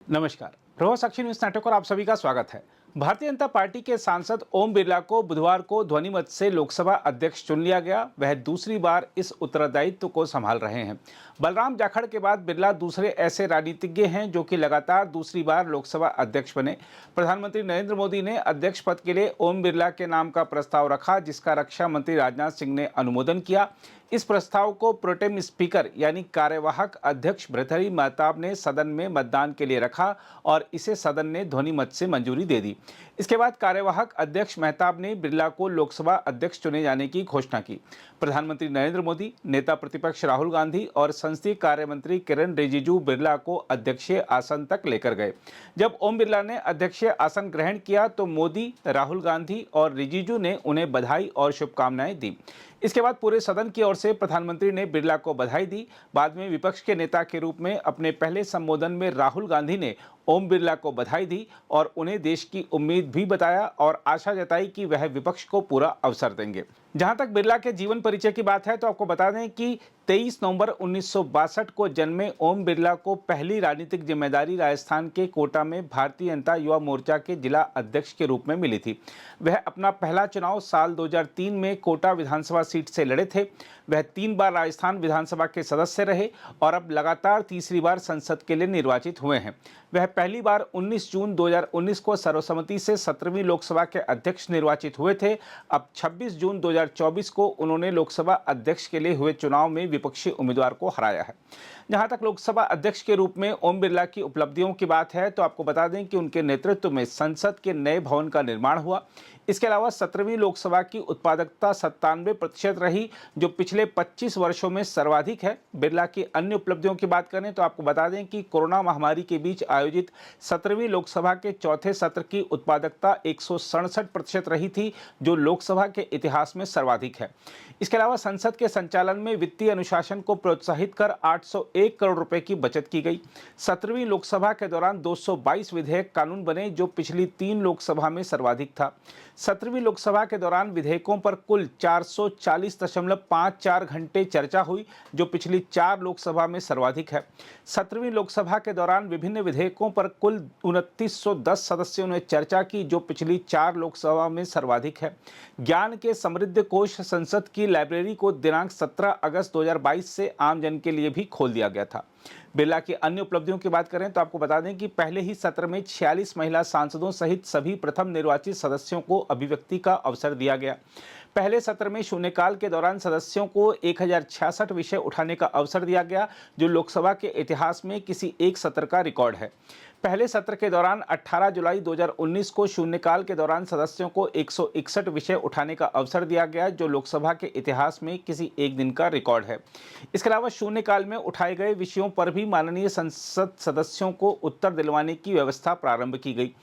नमस्कार। प्रभा साक्षी news network पर आप सभी का स्वागत है। भारतीय जनता पार्टी के सांसद ओम बिरला को बुधवार को ध्वनिमत से लोकसभा अध्यक्ष चुन लिया गया। वह दूसरी बार इस उत्तरदायित्व को संभाल रहे हैं। बलराम जाखड़ के बाद बिरला दूसरे ऐसे राजनीतिज्ञ हैं जो कि लगातार दूसरी बार लोकसभा अध्यक्ष बने। प्रधानमंत्री नरेंद्र मोदी ने अध्यक्ष पद के लिए ओम बिरला के नाम का प्रस्ताव रखा, जिसका रक्षा मंत्री राजनाथ सिंह ने अनुमोदन किया। इस प्रस्ताव को प्रोटेम स्पीकर यानी कार्यवाहक अध्यक्ष भृतहरि महताब ने सदन में मतदान के लिए रखा और इसे सदन ने ध्वनिमत से मंजूरी दे दी। इसके बाद कार्यवाहक अध्यक्ष महताब ने बिरला को लोकसभा अध्यक्ष चुने जाने की घोषणा की। प्रधानमंत्री नरेंद्र मोदी, नेता प्रतिपक्ष राहुल गांधी और संसदीय कार्य मंत्री किरण रिजिजू बिरला को अध्यक्षीय आसन तक लेकर गए। जब ओम बिरला ने अध्यक्षीय आसन ग्रहण किया तो मोदी, राहुल गांधी और रिजिजू ने उन्हें बधाई और शुभकामनाएं दी। इसके बाद पूरे सदन की ओर से प्रधानमंत्री ने बिरला को बधाई दी। बाद में विपक्ष के नेता के रूप में अपने पहले संबोधन में राहुल गांधी ने ओम बिरला को बधाई दी और उन्हें देश की उम्मीद भी बताया और आशा जताई कि वह विपक्ष को पूरा अवसर देंगे। जहां तक बिरला के जीवन परिचय की बात है तो आपको बता दें कि 23 नवंबर 1962 को जन्मे ओम बिरला को पहली राजनीतिक जिम्मेदारी राजस्थान के कोटा में भारतीय जनता युवा मोर्चा के जिला अध्यक्ष के रूप में मिली थी। वह अपना पहला चुनाव साल 2003 में कोटा विधानसभा सीट से लड़े थे। वह 3 बार राजस्थान विधानसभा के सदस्य रहे और अब लगातार तीसरी बार संसद के लिए निर्वाचित हुए हैं। वह पहली बार 19 जून 2019 को सर्वसम्मति से 17वीं लोकसभा के अध्यक्ष निर्वाचित हुए थे। अब 26 जून 2024 को उन्होंने लोकसभा अध्यक्ष के लिए हुए चुनाव में विपक्षी उम्मीदवार को हराया है। जहां तक लोकसभा अध्यक्ष के रूप में ओम बिरला की उपलब्धियों की बात है तो आपको बता दें कि उनके नेतृत्व में संसद के नए भवन का निर्माण हुआ। इसके अलावा 17वीं लोकसभा की उत्पादकता 97% रही, जो पिछले 25 वर्षों में सर्वाधिक है। बिरला की अन्य उपलब्धियों की बात करें तो आपको बता दें कि कोरोना महामारी के बीच आयोजित 17वीं लोकसभा के चौथे सत्र की उत्पादकता 167% रही थी, जो लोकसभा के इतिहास में सर्वाधिक है। इसके अलावा संसद के संचालन में वित्तीय अनुशासन को प्रोत्साहित कर 801 करोड़ रुपए की बचत की गई। 17वीं लोकसभा के दौरान 222 विधेयक कानून बने, जो पिछली 3 लोकसभा में सर्वाधिक था। 17वीं लोकसभा के दौरान विधेयकों पर कुल 440.54 घंटे चर्चा हुई, जो पिछली 4 लोकसभा में सर्वाधिक है। 17वीं लोकसभा के दौरान विभिन्न विधेयकों पर कुल 2910 सदस्यों ने चर्चा की, जो पिछली 4 लोकसभा में सर्वाधिक है। ज्ञान के समृद्ध कोष संसद की लाइब्रेरी को दिनांक 17 अगस्त 2022 से आम जन के लिए भी खोल दिया गया था। बिरला की अन्य उपलब्धियों की बात करें तो आपको बता दें कि पहले ही सत्र में 46 महिला सांसदों सहित सभी प्रथम निर्वाचित सदस्यों को अभिव्यक्ति का अवसर दिया गया। पहले सत्र में शून्यकाल के दौरान सदस्यों को 1066 विषय उठाने का अवसर दिया गया, जो लोकसभा के इतिहास में किसी एक सत्र का रिकॉर्ड है। पहले सत्र के दौरान 18 जुलाई 2019 को शून्यकाल के दौरान सदस्यों को 161 विषय उठाने का अवसर दिया गया, जो लोकसभा के इतिहास में किसी एक दिन का रिकॉर्ड है। इसके अलावा शून्यकाल में उठाए गए विषयों पर भी माननीय संसद सदस्यों को उत्तर दिलवाने की व्यवस्था प्रारंभ की गई।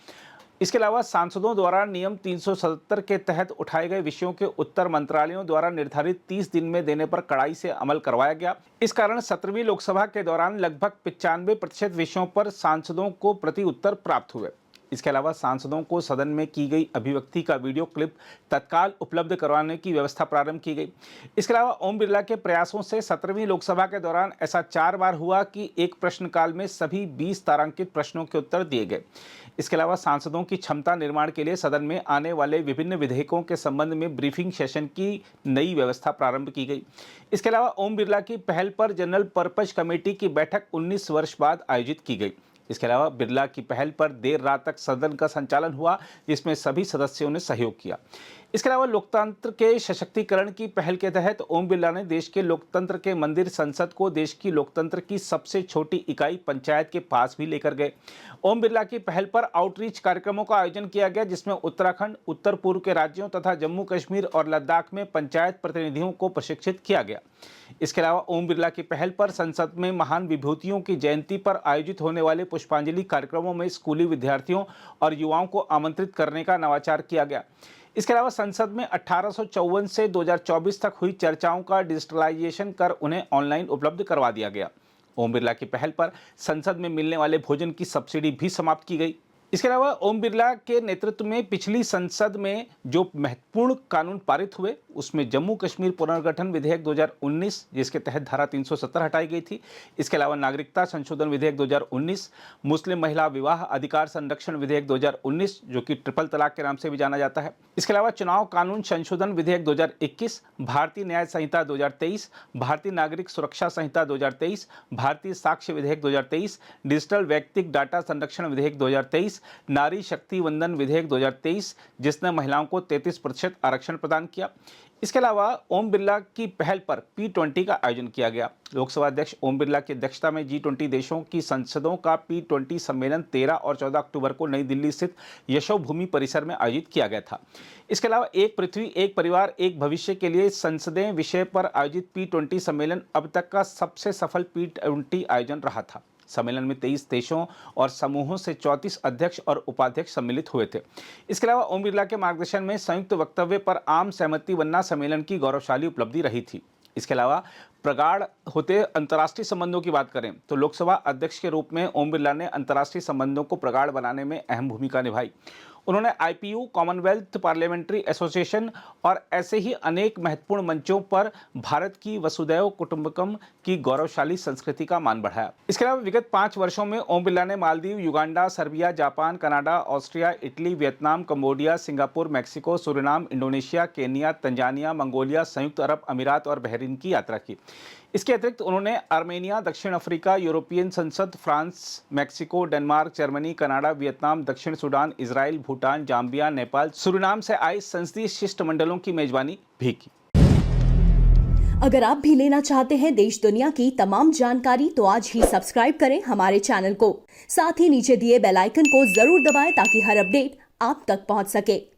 इसके अलावा सांसदों द्वारा नियम 377 के तहत उठाए गए विषयों के उत्तर मंत्रालयों द्वारा निर्धारित 30 दिन में देने पर कड़ाई से अमल करवाया गया। इस कारण 17वीं लोकसभा के दौरान लगभग 95% विषयों पर सांसदों को प्रति उत्तर प्राप्त हुए। इसके अलावा सांसदों को सदन में की गई अभिव्यक्ति का वीडियो क्लिप तत्काल उपलब्ध करवाने की व्यवस्था प्रारंभ की गई। इसके अलावा ओम बिरला के प्रयासों से 17वीं लोकसभा के दौरान ऐसा 4 बार हुआ कि एक प्रश्नकाल में सभी 20 तारांकित प्रश्नों के उत्तर दिए गए। इसके अलावा सांसदों की क्षमता निर्माण के लिए सदन में आने वाले विभिन्न विधेयकों के संबंध में ब्रीफिंग सेशन की नई व्यवस्था प्रारंभ की गई। इसके अलावा ओम बिरला की पहल पर जनरल पर्पज कमेटी की बैठक 19 वर्ष बाद आयोजित की गई। इसके अलावा बिरला की पहल पर देर रात तक सदन का संचालन हुआ, जिसमें सभी सदस्यों ने सहयोग किया। इसके अलावा लोकतंत्र के सशक्तिकरण की पहल के तहत ओम बिरला ने देश के लोकतंत्र के मंदिर संसद को देश की लोकतंत्र की सबसे छोटी इकाई पंचायत के पास भी लेकर गए। ओम बिरला की पहल पर आउटरीच कार्यक्रमों का आयोजन किया गया, जिसमें उत्तराखंड, उत्तर पूर्व के राज्यों तथा जम्मू कश्मीर और लद्दाख में पंचायत प्रतिनिधियों को प्रशिक्षित किया गया। इसके अलावा ओम बिरला की पहल पर संसद में महान विभूतियों की जयंती पर आयोजित होने वाले पुष्पांजलि कार्यक्रमों में स्कूली विद्यार्थियों और युवाओं को आमंत्रित करने का नवाचार किया गया। इसके अलावा संसद में 1854 से 2024 तक हुई चर्चाओं का डिजिटलाइजेशन कर उन्हें ऑनलाइन उपलब्ध करवा दिया गया। ओम बिरला की पहल पर संसद में मिलने वाले भोजन की सब्सिडी भी समाप्त की गई। इसके अलावा ओम बिरला के नेतृत्व में पिछली संसद में जो महत्वपूर्ण कानून पारित हुए उसमें जम्मू कश्मीर पुनर्गठन विधेयक 2019 जिसके तहत धारा 370 हटाई गई थी। इसके अलावा नागरिकता संशोधन विधेयक 2019, मुस्लिम महिला विवाह अधिकार संरक्षण विधेयक 2019 जो कि ट्रिपल तलाक के नाम से भी जाना जाता है। इसके अलावा चुनाव कानून संशोधन विधेयक 2021, भारतीय न्याय संहिता 2023, भारतीय नागरिक सुरक्षा संहिता 2023, भारतीय साक्ष्य विधेयक 2023, डिजिटल व्यक्तिगत डाटा संरक्षण विधेयक 2023, नारी शक्ति वंदन विधेयक 2023 जिसने महिलाओं को 33% आरक्षण प्रदान किया। इसके अलावा ओम बिरला की पहल पर P20 का आयोजन किया गया। लोकसभा अध्यक्ष ओम बिरला की अध्यक्षता में G20 देशों की संसदों का P20 सम्मेलन 13 और 14 अक्टूबर को नई दिल्ली स्थित यशोभूमि परिसर में आयोजित किया गया था। इसके अलावा एक पृथ्वी एक परिवार एक भविष्य के लिए संसदें विषय पर आयोजित P20 सम्मेलन अब तक का सबसे सफल P20 आयोजन रहा था। सम्मेलन में 23 देशों और समूहों से 34 अध्यक्ष और उपाध्यक्ष सम्मिलित हुए थे। इसके अलावा ओम बिरला के मार्गदर्शन में संयुक्त वक्तव्य पर आम सहमति बनना सम्मेलन की गौरवशाली उपलब्धि रही थी। इसके अलावा प्रगाढ़ होते अंतर्राष्ट्रीय संबंधों की बात करें तो लोकसभा अध्यक्ष के रूप में ओम बिरला ने अंतर्राष्ट्रीय संबंधों को प्रगाढ़ बनाने में अहम भूमिका निभाई। उन्होंने IPU, कॉमनवेल्थ पार्लियामेंट्री एसोसिएशन और ऐसे ही अनेक महत्वपूर्ण मंचों पर भारत की वसुदैव कुटुंबकम की गौरवशाली संस्कृति का मान बढ़ाया। इसके अलावा विगत 5 वर्षों में ओम बिरला ने Maldives, Uganda, Serbia, Japan, Canada, Austria, Italy, Vietnam, Cambodia, Singapore, Mexico, Suriname, Indonesia, Kenya, Tanzania, Mongolia, संयुक्त अरब अमीरात और बहरीन की यात्रा की। इसके अतिरिक्त उन्होंने आर्मेनिया, दक्षिण अफ्रीका, यूरोपियन संसद, France, Mexico, Denmark, Germany, Canada, Vietnam, दक्षिण Sudan, Israel, Bhutan, Zambia, Nepal, Suriname से आए संसदीय शिष्टमंडलों की मेजबानी भी की। अगर आप भी लेना चाहते हैं देश दुनिया की तमाम जानकारी तो आज ही सब्सक्राइब करें हमारे चैनल को। साथ ही नीचे दिए बेल आइकन को जरूर दबाएं ताकि हर अपडेट आप तक पहुंच सके।